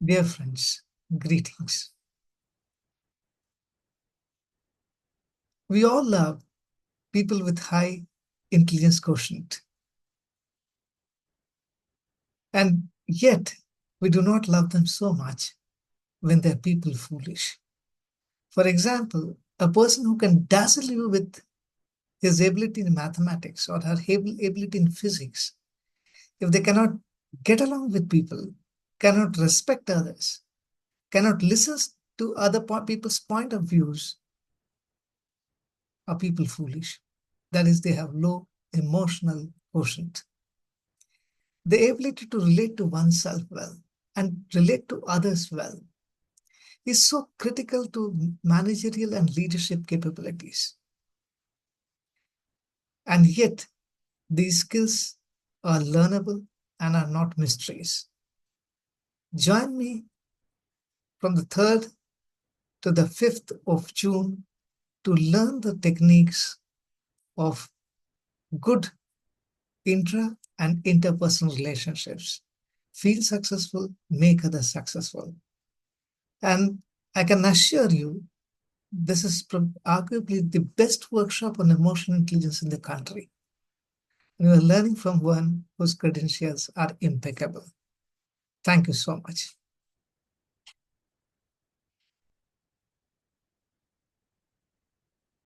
Dear friends, greetings. We all love people with high intelligence quotient, and yet we do not love them so much when they're people foolish. For example, a person who can dazzle you with his ability in mathematics or her ability in physics, if they cannot get along with people, cannot respect others, cannot listen to other people's point of views, are people foolish. That is, they have low emotional quotient. The ability to relate to oneself well and relate to others well is so critical to managerial and leadership capabilities. And yet, these skills are learnable and are not mysteries. Join me from the 3rd to the 5th of June to learn the techniques of good intra and interpersonal relationships. Feel successful, make others successful. And I can assure you, this is arguably the best workshop on emotional intelligence in the country. And you are learning from one whose credentials are impeccable. Thank you so much.